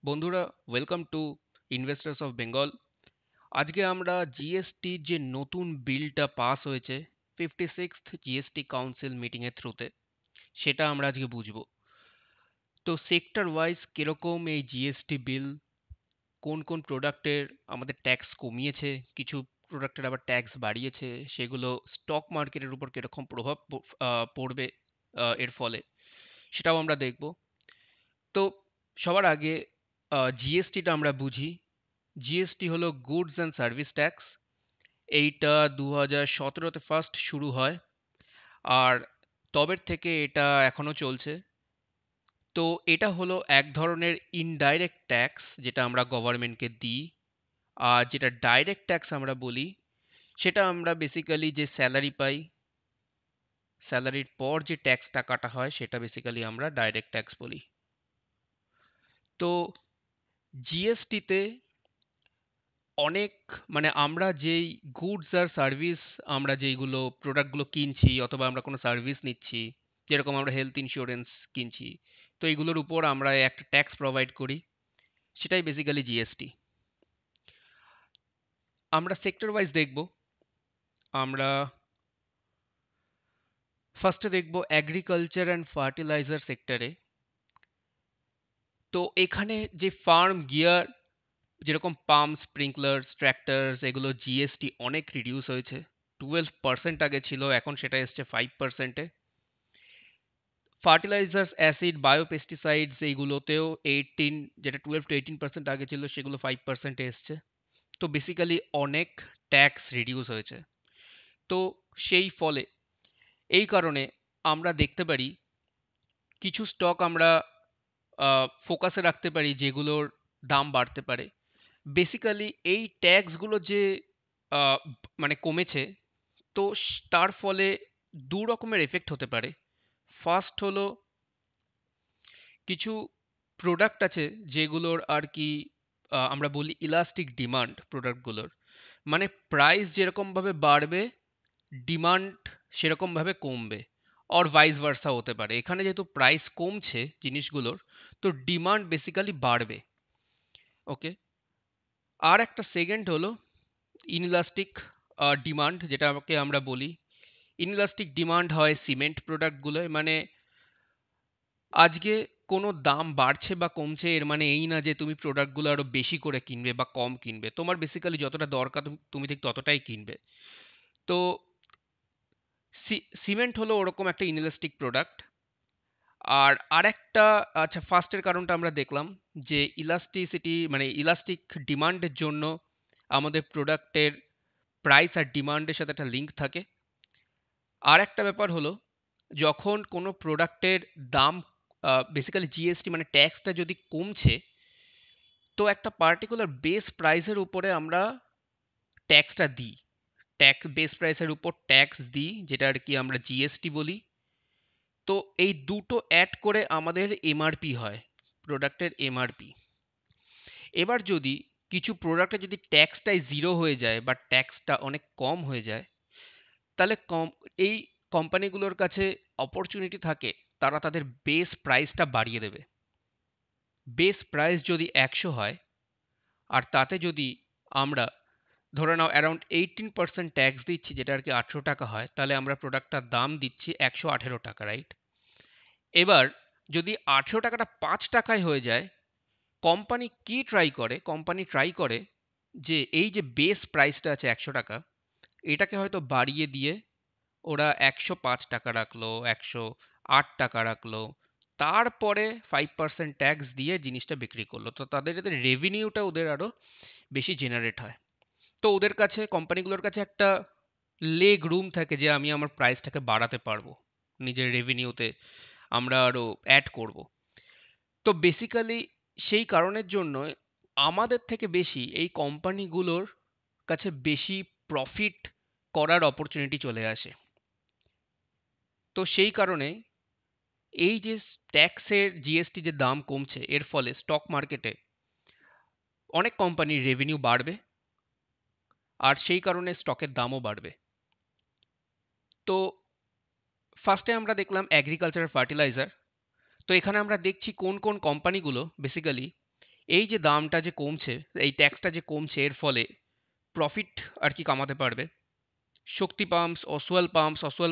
বন্ধুরা, welcome to investors of Bengal. আজকে আমরা জিএসটি যে নতুন বিলটা পাস হয়েছে 56th জিএসটি কাউন্সিল মিটিং এর থ্রুতে, সেটা আমরা আজকে বুঝবো। তো সেক্টর ওয়াইজ কিরকম এই জিএসটি বিল কোন কোন প্রোডাক্টের আমাদের ট্যাক্স কমিয়েছে, কিছু প্রোডাক্টের আবার ট্যাক্স বাড়িয়েছে, সেগুলো স্টক মার্কেটের উপর কিরকম প্রভাব পড়বে এর ফলে, সেটাও আমরা দেখব। তো সবার আগে জিএসটিটা আমরা বুঝি। জিএসটি হলো গুডস অ্যান্ড সার্ভিস ট্যাক্স। এইটা 2017-তে ফার্স্ট শুরু হয়, আর তবের থেকে এটা এখনো চলছে। তো এটা হলো এক ধরনের ইনডাইরেক্ট ট্যাক্স যেটা আমরা গভর্নমেন্টকে দিই। আর যেটা ডাইরেক্ট ট্যাক্স আমরা বলি, সেটা আমরা বেসিক্যালি যে স্যালারি পাই, স্যালারির পর যে ট্যাক্সটা কাটা হয় সেটা বেসিক্যালি আমরা ডাইরেক্ট ট্যাক্স বলি। তো জিএসটিতে অনেক, মানে আমরা যেই গুডস আর সার্ভিস, আমরা যেইগুলো প্রোডাক্টগুলো কিনছি অথবা আমরা কোনো সার্ভিস নিচ্ছি, যেরকম আমরা হেলথ ইন্স্যুরেন্স কিনছি, তো এইগুলোর উপর আমরা একটা ট্যাক্স প্রোভাইড করি, সেটাই বেসিক্যালি জিএসটি। আমরা সেক্টর ওয়াইজ দেখব। আমরা ফার্স্টে দেখব এগ্রিকালচার অ্যান্ড ফার্টিলাইজার সেক্টরে। তো এখানে যে ফার্ম গিয়ার, যেরকম পাম্প, স্প্রিংকলার্স, ট্র্যাক্টরস, এগুলো জিএসটি অনেক রিডিউস হয়েছে। 12% আগে ছিল, এখন সেটা এসছে 5%-এ। ফার্টিলাইজার্স, অ্যাসিড, বায়োপেস্টিসাইডস এইগুলোতেও 18, যেটা 12 to 18% আগে ছিল সেগুলো 5%-এ এসছে। তো বেসিক্যালি অনেক ট্যাক্স রিডিউস হয়েছে। তো সেই ফলে, এই কারণে আমরা দেখতে পারি কিছু স্টক আমরা ফোকাসে রাখতে পারি যেগুলোর দাম বাড়তে পারে। বেসিক্যালি এই ট্যাক্সগুলো যে আহ, মানে কমেছে, তো তার ফলে দু রকমের এফেক্ট হতে পারে। ফার্স্ট হলো, কিছু প্রোডাক্ট আছে যেগুলোর আর কি আমরা বলি ইলাস্টিক ডিমান্ড প্রোডাক্টগুলোর, মানে প্রাইস যেরকমভাবে বাড়বে, ডিমান্ড সেরকমভাবে কমবে। অর ভাইস ভার্সা হতে পারে। এখানে যেহেতু প্রাইস কমছে জিনিসগুলোর, তো ডিমান্ড বেসিক্যালি বাড়বে। ওকে। আর একটা সেকেন্ড হলো ইনইলাস্টিক ডিমান্ড, যেটাকে আমরা বলি। ইনইলাস্টিক ডিমান্ড হয় সিমেন্ট প্রোডাক্টগুলোয়। মানে আজকে কোনো দাম বাড়ছে বা কমছে এর মানে এই না যে তুমি প্রোডাক্টগুলো আরো বেশি করে কিনবে বা কম কিনবে। তোমার বেসিক্যালি যতটা দরকার তুমি ঠিক ততটাই কিনবে। তো সিমেন্ট হলো ওরকম একটা ইনইলাস্টিক প্রোডাক্ট। আর আরেকটা, আচ্ছা, ফার্স্টের কারণটা আমরা দেখলাম, যে ইলাস্টিসিটি মানে ইলাস্টিক ডিমান্ডের জন্য আমাদের প্রোডাক্টের প্রাইস আর ডিমান্ডের সাথে একটা লিঙ্ক থাকে। আর একটা ব্যাপার হলো, যখন কোনো প্রোডাক্টের দাম, বেসিক্যালি জিএসটি মানে ট্যাক্সটা যদি কমছে, তো একটা পার্টিকুলার বেস প্রাইসের উপরে আমরা ট্যাক্সটা দিই। ট্যাক্স বেস প্রাইসের উপর ট্যাক্স দিই, যেটা আর কি আমরা জিএসটি বলি। তো এই দুটো অ্যাড করে আমাদের এমআরপি হয়, প্রোডাক্টের এমআরপি। এবার যদি কিছু প্রোডাক্টে যদি ট্যাক্সটাই জিরো হয়ে যায় বা ট্যাক্সটা অনেক কম হয়ে যায়, তাহলে এই কোম্পানিগুলোর কাছে অপরচুনিটি থাকে, তারা তাদের বেস প্রাইসটা বাড়িয়ে দেবে। বেস প্রাইস যদি 100 হয়, আর তাতে যদি আমরা ধরে নাও অ্যারাউন্ড 18% ট্যাক্স দিচ্ছি, যেটা আর কি 18 টাকা হয়, তাহলে আমরা প্রোডাক্টটার দাম দিচ্ছি 118 টাকা, রাইট? এবার যদি 18 টাকাটা 5 টাকায় হয়ে যায়, কোম্পানি ট্রাই করে যে এই যে বেস প্রাইসটা আছে 100 টাকা, এটাকে হয়তো বাড়িয়ে দিয়ে ওরা 105 টাকা রাখলো, 108 টাকা রাখলো। তারপরে 5% ট্যাক্স দিয়ে জিনিসটা বিক্রি করলো। তো তাদের যাতে রেভিনিউটা ওদের আরো বেশি জেনারেট হয়। তো ওদের কাছে, কোম্পানিগুলোর কাছে একটা লেগ রুম থাকে যে আমি আমার প্রাইসটাকে বাড়াতে পারবো, নিজের রেভিনিউতে আমরা আরো অ্যাড করব। তো বেসিক্যালি সেই কারণের জন্য আমাদের থেকে বেশি এই কোম্পানিগুলোর কাছে বেশি প্রফিট করার অপরচুনিটি চলে আসে। তো সেই কারণে এই যে ট্যাক্সের জিএসটি যে দাম কমছে, এর ফলে স্টক মার্কেটে অনেক কোম্পানির রেভিনিউ বাড়বে, আর সেই কারণে স্টকের দামও বাড়বে। তো ফার্স্টে আমরা দেখলাম এগ্রিকালচার ফার্টিলাইজার। তো এখানে আমরা দেখছি কোন কোন কোম্পানিগুলো বেসিক্যালি এই যে দামটা যে কমছে, এই ট্যাক্সটা যে কমছে, এর ফলে প্রফিট আর কি কামাতে পারবে। শক্তি পাম্পস, অসওয়াল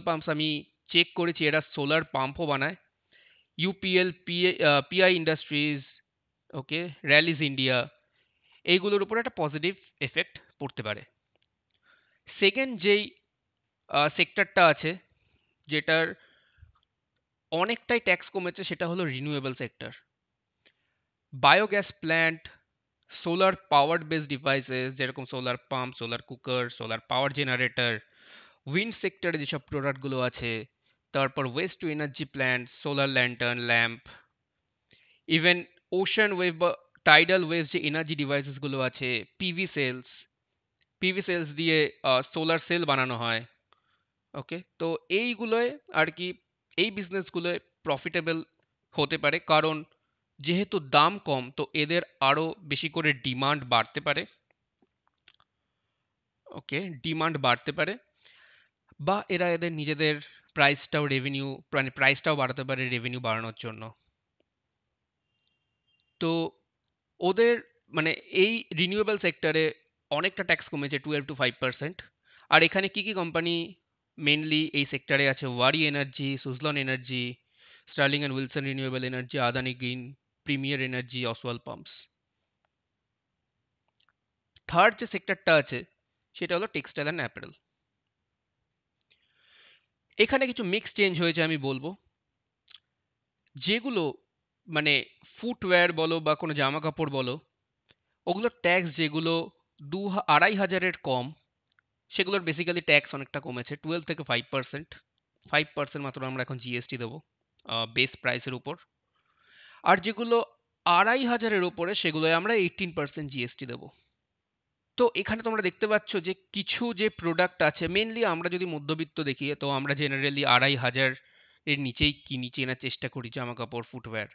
পাম্পস আমি চেক করেছি, এরা সোলার পাম্পও বানায়। ইউপিএল, পিআই ইন্ডাস্ট্রিজ, ওকে, র্যালিস ইন্ডিয়া, এইগুলোর উপর একটা পজিটিভ এফেক্ট পড়তে পারে। সেকেন্ড যেই সেক্টরটা আছে, যেটার অনেকটাই ট্যাক্স কমেছে, সেটা হলো renewable sector. Biogas plant, solar powered based devices যেরকম solar pump, solar cooker, solar power generator, wind সেক্টরে যেসব প্রোডাক্টগুলো আছে, তারপর waste to energy plant, solar lantern, lamp, even ocean wave বা টাইডাল ওয়েভ যে এনার্জি ডিভাইসেসগুলো আছে, পিভি সেলস দিয়ে সোলার সেল বানানো হয়। ওকে, তো এইগুলোয় আর কি, এই বিজনেসগুলোয় প্রফিটেবল হতে পারে, কারণ যেহেতু দাম কম, তো এদের আরো বেশি করে ডিমান্ড বাড়তে পারে। ওকে, ডিমান্ড বাড়তে পারে, বা এরা এদের নিজেদের প্রাইসটাও বাড়াতে পারে রেভিনিউ বাড়ানোর জন্য। তো ওদের মানে এই রিনিউয়েবল সেক্টরে অনেকটা ট্যাক্স কমেছে, 12 to 5%। আর এখানে কি কি কোম্পানি মেনলি এই সেক্টরে আছে? Waaree energy, Suzlon energy, Sterling and Wilson renewable energy, Adani green, premier energy, Oswal pumps. Third যে সেক্টরটা আছে, সেটা হলো টেক্সটাইল অ্যান্ড অ্যাপারেল। এখানে কিছু মিক্স চেঞ্জ হয়েছে আমি বলবো। যেগুলো মানে ফুটওয়্যার বলো বা কোনো জামা কাপড় বলো, ওগুলোর ট্যাক্স যেগুলো 2-2.5 হাজারের কম, সেগুলোর বেসিক্যালি ট্যাক্স অনেকটা কমেছে, 12 থেকে 5%। 5% মাত্র আমরা এখন জিএসটি দেবো বেস প্রাইসের উপর। আর যেগুলো 2.5 হাজারের উপরে, সেগুলোয় আমরা 18% জিএসটি দেবো। তো এখানে তোমরা দেখতে পাচ্ছ যে কিছু যে প্রোডাক্ট আছে, মেনলি আমরা যদি মধ্যবিত্ত দেখি, তো আমরা জেনারেলি 2.5 হাজার এর নিচেই চেনার চেষ্টা করি জামা কাপড়, ফুটওয়্যার।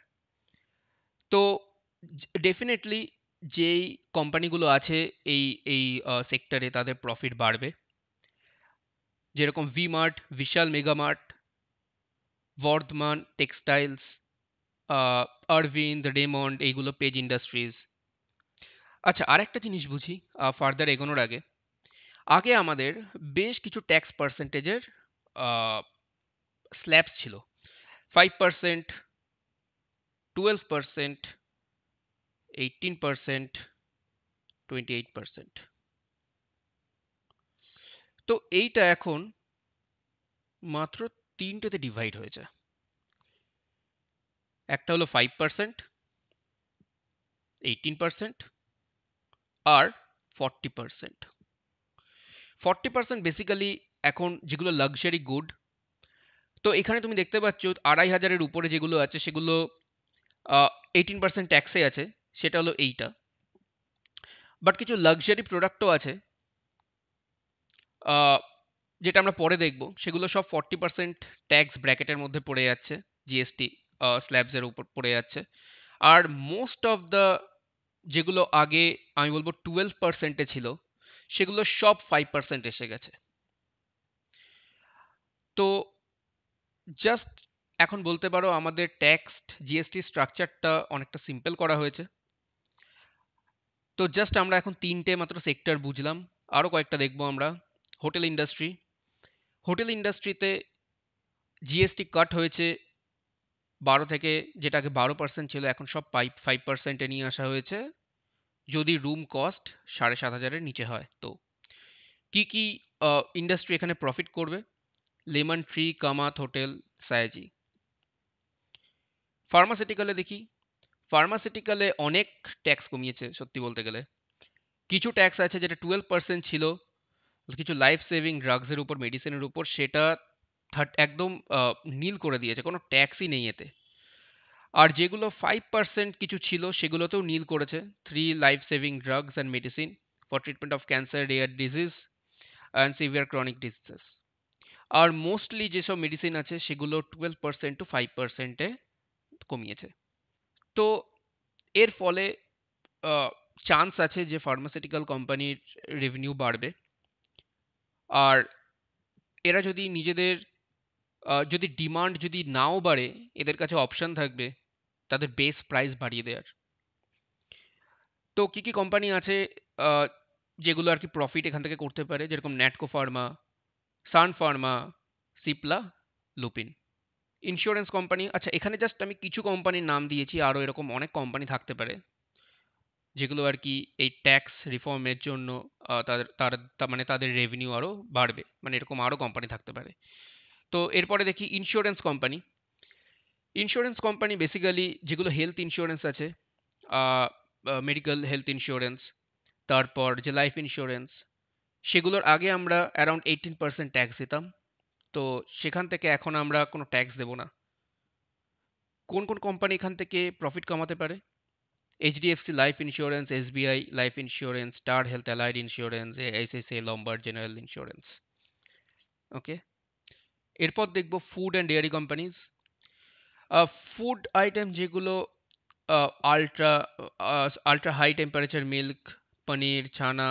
তো ডেফিনেটলি যেই কোম্পানিগুলো আছে এই এই সেক্টরে, তাদের প্রফিট বাড়বে। যেরকম V Mart, Vishal mega mart, Vardhman textiles, Arvind, Raymond, এইগুলো পেজ ইন্ডাস্ট্রিজ। আচ্ছা, আরেকটা জিনিস বুঝি ফার্দার এগোনোর আগে। আগে আমাদের বেশ কিছু ট্যাক্স পার্সেন্টেজের স্ল্যাবস ছিল: 5%, 12%, 18%, 28%। তো এইটা এখন মাত্র তিনটেতে ডিভাইড হয়েছে। একটা হলো 5%, 18%, আর 40%। 40% বেসিক্যালি এখন যেগুলো লাক্সারি গুড। তো এখানে তুমি দেখতে পাচ্ছ 2.5 হাজারের উপরে যেগুলো আছে, সেগুলো 18% ট্যাক্সে আছে, সেটা হলো এইটা। বাট কিছু লাক্সারি প্রোডাক্টও আছে, আহ, যেটা আমরা পরে দেখব, সেগুলো সব 40% ট্যাক্স ব্র্যাকেটের মধ্যে পড়ে যাচ্ছে, জিএসটি স্ল্যাবসের উপর পড়ে যাচ্ছে। আর মোস্ট অফ দ্য যেগুলো আগে আমি বলবো 12%-এ ছিল, সেগুলো সব 5% এসে গেছে। তো জাস্ট এখন বলতে পারো আমাদের ট্যাক্স জিএসটি স্ট্রাকচারটা অনেকটা সিম্পল করা হয়েছে। তো জাস্ট আমরা এখন তিনটে মাত্র সেক্টর বুঝলাম, আরো কয়েকটা দেখবো আমরা। Hotel industry. হোটেল ইন্ডাস্ট্রিতে জিএসটি কাট হয়েছে 12 থেকে, যেটা আগে 12% ছিল, এখন সব 5%-এ নিয়ে আসা হয়েছে, যদি রুম কস্ট 7,500-এর নিচে হয়। তো কি কি ইন্ডাস্ট্রি এখানে প্রফিট করবে? Lemon Tree, Kamat hotel, Sayaji. ফার্মাসিউটিক্যালে দেখি। ফার্মাসিউটিক্যালে অনেক ট্যাক্স কমিয়েছে সত্যি বলতে গেলে। কিছু ট্যাক্স আছে যেটা 12% ছিল, কিছু লাইফ সেভিং ড্রাগসের উপর, মেডিসিনের উপর, সেটা একদম নীল করে দিয়েছে, কোনো ট্যাক্সই নেই এতে। আর যেগুলো 5% কিছু ছিল, সেগুলোতেও নীল করেছে। 3 life saving drugs and medicine for treatment of cancer, rare disease and severe chronic diseases. আর মোস্টলি যেসব মেডিসিন আছে, সেগুলো 12% to 5%-এ কমিয়েছে। তো এর ফলে চান্স আছে যে ফার্মাসিউটিক্যাল কোম্পানির রেভিনিউ বাড়বে। আর এরা যদি নিজেদের যদি ডিমান্ড যদি নাও বাড়ে, এদের কাছে অপশন থাকবে তাদের বেস প্রাইস বাড়িয়ে দেওয়ার। তো কি কি কোম্পানি আছে আহ, যেগুলো আর কি প্রফিট এখান থেকে করতে পারে, যেরকম Natco pharma, Sun pharma, Cipla, Lupin. Insurance company, আচ্ছা এখানে জাস্ট আমি কিছু কোম্পানির নাম দিয়েছি, আরো এরকম অনেক কোম্পানি থাকতে পারে যেগুলো আর কি এই ট্যাক্স রিফর্মের জন্য মানে তাদের রেভিনিউ আরো বাড়বে, মানে এরকম আরো কোম্পানি থাকতে পারে। তো এরপরে দেখি insurance company. Insurance company basically যেগুলো হেলথ ইন্স্যুরেন্স আছে, মেডিকেল হেলথ ইন্স্যুরেন্স, তারপর যে লাইফ ইন্স্যুরেন্স, সেগুলোর আগে আমরা অ্যারাউন্ড 18% ট্যাক্স দিতাম। তো সেখান থেকে এখন আমরা কোনো ট্যাক্স দেবো না। কোন কোন কোম্পানি এখান থেকে প্রফিট কামাতে পারে? HDFC Life Insurance, SBI Life Insurance, Star Health Allied Insurance, ICICI Lombard General Insurance. Okay, এরপর দেখবো food and dairy companies. Food item যেগুলো ultra ultra high temperature milk, paneer, chhena,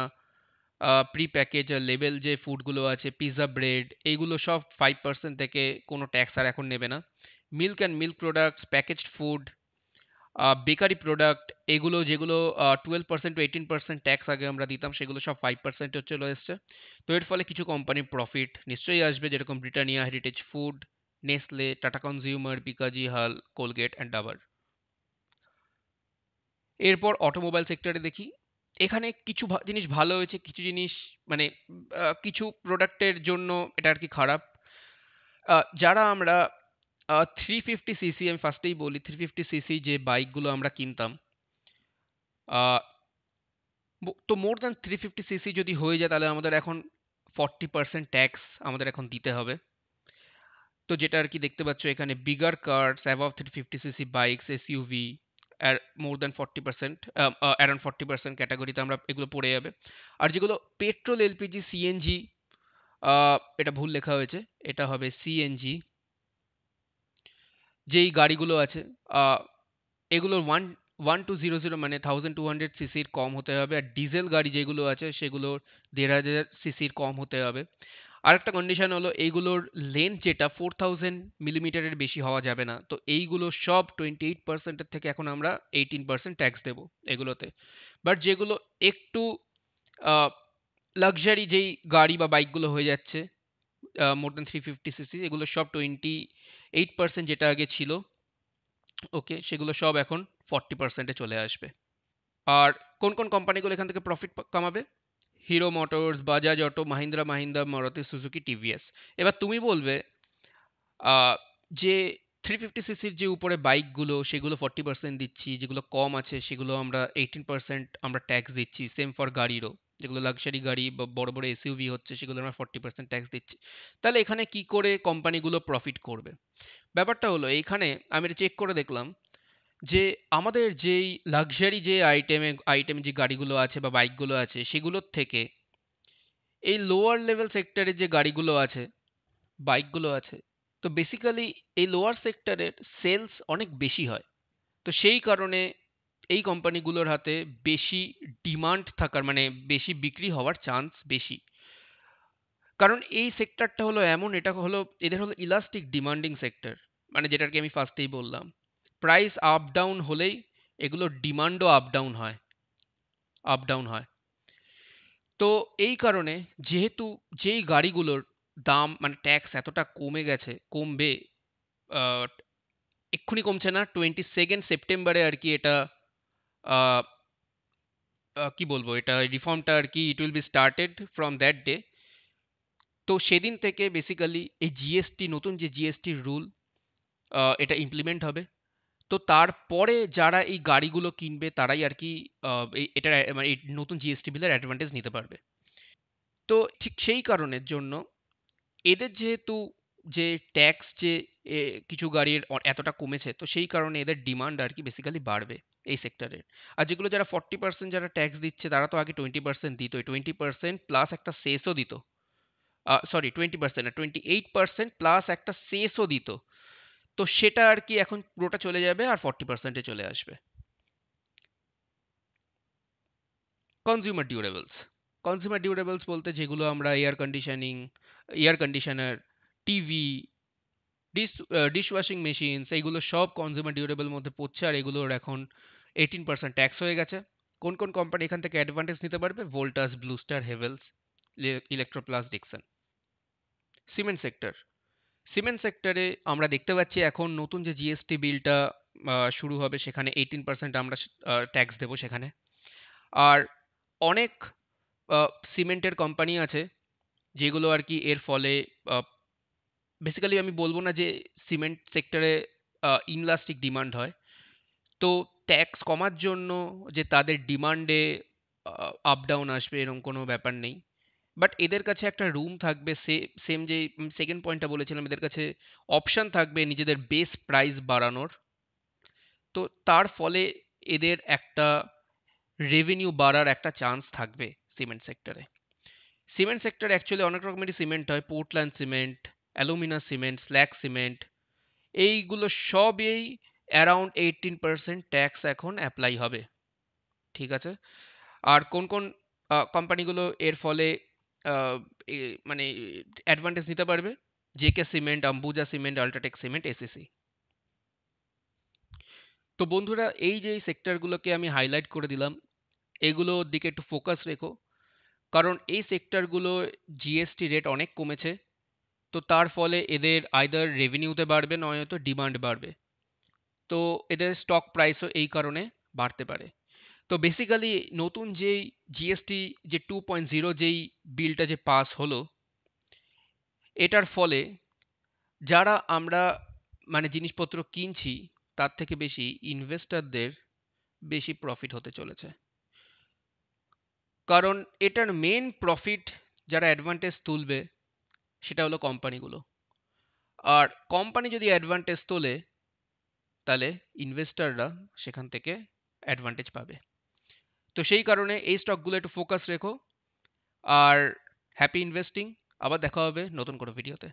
pre package আর লেবেল যে ফুডগুলো আছে, pizza, bread, এইগুলো সব 5% থেকে কোনো tax আর এখন নেবে না। Milk and milk products, packaged food, bakery product, এগুলো যেগুলো 12% টু 18% ট্যাক্স আগে আমরা দিতাম, সেগুলো সব 5% চলে এসছে। তো এর ফলে কিছু কোম্পানির প্রফিট নিশ্চয়ই আসবে, যেরকম Britannia, heritage food, Nestle, tata consumer, Bikaji, হাল, কোলগেট অ্যান্ড ডাবার। এরপর অটোমোবাইল সেক্টরে দেখি। এখানে কিছু জিনিস ভালো হয়েছে, কিছু জিনিস মানে কিছু প্রোডাক্টের জন্য এটা আর কি খারাপ। যারা আমরা 350 সিসি, আমি ফার্স্টেই বলি 350 সিসি যে বাইকগুলো আমরা কিনতাম, আহ, তো মোর দ্যান 350 সিসি যদি হয়ে যায় তাহলে আমাদের এখন 40% ট্যাক্স আমাদের এখন দিতে হবে। তো যেটা আর কি দেখতে পাচ্ছ এখানে, bigger cars above 350 CC bikes, SUV আর মোর দ্যান 40%, অ্যারাউন্ড 40% ক্যাটাগরিতে আমরা এগুলো পড়ে যাবে। আর যেগুলো পেট্রোল, এলপিজি, সিএনজি, এটা ভুল লেখা হয়েছে, এটা হবে সিএনজি, যেই গাড়িগুলো আছে আহ, এগুলোর 1200 মানে 1200 সিসির কম হতে হবে। আর ডিজেল গাড়ি যেগুলো আছে সেগুলোর 1500 সিসির কম হতে হবে। আরেকটা কন্ডিশন হলো এইগুলোর লেন্থ যেটা 4000 মিলিমিটারের বেশি হওয়া যাবে না। তো এইগুলো সব 28%-এর থেকে এখন আমরা 18% ট্যাক্স দেবো এগুলোতে। বাট যেগুলো একটু লাক্সারি যেই গাড়ি বা বাইকগুলো হয়ে যাচ্ছে, মোর দ্যান 350 সিসি, এগুলো সব 28% যেটা আগে ছিল, ওকে, সেগুলো সব এখন 40%-এ চলে আসবে। আর কোন কোন কোম্পানিগুলো এখান থেকে প্রফিট কামাবে? Hero Motors, Bajaj Auto, Mahindra Mahindra, Maruti Suzuki, TVS. এবার তুমি বলবে আহ, যে 350 সিসির যে উপরে বাইকগুলো সেগুলো 40% দিচ্ছি, যেগুলো কম আছে সেগুলো আমরা 18% আমরা ট্যাক্স দিচ্ছি, সেম ফর গাড়িরও। যেগুলো লাক্সারি গাড়ি বা বড় বড় এসইউভি হচ্ছে সেগুলো আমরা 40% ট্যাক্স দিচ্ছি। তাহলে এখানে কি করে কোম্পানিগুলো প্রফিট করবে? ব্যাপারটা হলো এইখানে আমি চেক করে দেখলাম যে আমাদের যেই লাক্সারি যে আইটেম যে গাড়িগুলো আছে বা বাইকগুলো আছে সেগুলোর থেকে এই লোয়ার লেভেল সেক্টরে যে গাড়িগুলো আছে, বাইকগুলো আছে, তো বেসিক্যালি এই লোয়ার সেক্টরের সেলস অনেক বেশি হয়। তো সেই কারণে এই কোম্পানিগুলোর হাতে বেশি ডিমান্ড থাকার, মানে বেশি বিক্রি হওয়ার চান্স বেশি। কারণ এই সেক্টরটা হলো এমন, এটা হলো এদের হলো ইলাস্টিক ডিমান্ডিং সেক্টর, মানে যেটাকে আমি ফার্স্টেই বললাম, প্রাইস আপ ডাউন হলেই এগুলোর ডিমান্ডও আপ ডাউন হয়, আপ ডাউন হয়। তো এই কারণে যেহেতু যেই গাড়িগুলোর দাম মানে ট্যাক্স এতটা কমে গেছে, কমবে, আহ, এক্ষুনি কমছে না, 22 সেপ্টেম্বরে আর কি এটা আহ, কি বলবো, এটা রিফর্মটা আর কি it will be started from that day. তো সেদিন থেকে বেসিক্যালি এই জিএসটি, নতুন যে জিএসটির রুল, এটা ইমপ্লিমেন্ট হবে। তো তারপরে যারা এই গাড়িগুলো কিনবে তারাই আর কি এটার মানে এই নতুন জিএসটি বিলের অ্যাডভান্টেজ নিতে পারবে। তো ঠিক সেই কারণের জন্য এদের যেহেতু যে ট্যাক্স যে এ, কিছু গাড়ির এতটা কমেছে, তো সেই কারণে এদের ডিমান্ড আর কি বেসিক্যালি বাড়বে এই সেক্টরে। আর যেগুলো যারা 40% যারা ট্যাক্স দিচ্ছে তারা তো আগে 20% দিত, 20% প্লাস একটা সেসও দিত। সরি, 20% না, 28% প্লাস একটা সেসও দিত। তো সেটা আর কি এখন পুরোটা চলে যাবে আর 40%-এ চলে আসবে। Consumer durables. কনজিউমার ডিউরেবলস বলতে যেগুলো আমরা air conditioner, TV, dish washing machines, এইগুলো সব কনজিউমার ডিউরেবল মধ্যে পড়ছে। আর এগুলোর এখন 18% ট্যাক্স হয়ে গেছে। কোন কোন কোম্পানি এখান থেকে অ্যাডভান্টেজ নিতে পারবে? Voltas, Blue Star, Havells, Electroplus, Dixon. Cement sector, cement সেক্টরে আমরা দেখতে পাচ্ছি এখন নতুন যে জিএসটি বিলটা শুরু হবে, সেখানে 18% আমরা ট্যাক্স দেবো সেখানে। আর অনেক সিমেন্টের কোম্পানি আছে যেগুলো আর কি এর ফলে, বেসিক্যালি আমি বলবো না যে সিমেন্ট সেক্টরে ইনলাস্টিক ডিমান্ড হয়, তো ট্যাক্স কমার জন্য যে তাদের ডিমান্ডে আপ ডাউন আসবে এরকম কোনো ব্যাপার নেই। বাট এদের কাছে একটা রুম থাকবে, সেম যে সেকেন্ড পয়েন্টটা বলেছিলাম, এদের কাছে অপশন থাকবে নিজেদের বেস প্রাইস বাড়ানোর। তো তার ফলে এদের একটা রেভিনিউ বাড়ার একটা চান্স থাকবে সিমেন্ট সেক্টরে। সিমেন্ট সেক্টর অ্যাকচুয়ালি অনেক রকমেরই সিমেন্ট হয়, Portland cement, alumina cement, slug cement, এইগুলো সবই অ্যারাউন্ড 18% ট্যাক্স এখন অ্যাপ্লাই হবে। ঠিক আছে? আর কোন কোন কোম্পানিগুলো এর ফলে আহ, মানে অ্যাডভান্টেজ নিতে পারবে? JK cement, Ambuja cement, UltraTech cement, ACC. তো বন্ধুরা, এই যে সেক্টরগুলোকে আমি হাইলাইট করে দিলাম, এগুলোর দিকে একটু ফোকাস রেখো, কারণ এই সেক্টরগুলো জিএসটি রেট অনেক কমেছে। তো তার ফলে এদের আইদার রেভিনিউতে বাড়বে, নয়তো ডিমান্ড বাড়বে। তো এদের স্টক প্রাইসও এই কারণে বাড়তে পারে। তো বেসিক্যালি নতুন যেই জিএসটি যে 2.0 যেই বিলটা যে পাস হলো, এটার ফলে যারা আমরা মানে জিনিসপত্র কিনছি, তার থেকে বেশি ইনভেস্টরদের বেশি প্রফিট হতে চলেছে। কারণ এটার মেন প্রফিট যারা অ্যাডভান্টেজ তুলবে সেটা হলো কোম্পানিগুলো। আর কোম্পানি যদি অ্যাডভান্টেজ তোলে, তাহলে ইনভেস্টররা সেখান থেকে অ্যাডভান্টেজ পাবে। তো সেই কারণে এই স্টকগুলো একটু ফোকাস রেখো। আর হ্যাপি ইনভেস্টিং। আবার দেখা হবে নতুন কোনো ভিডিওতে।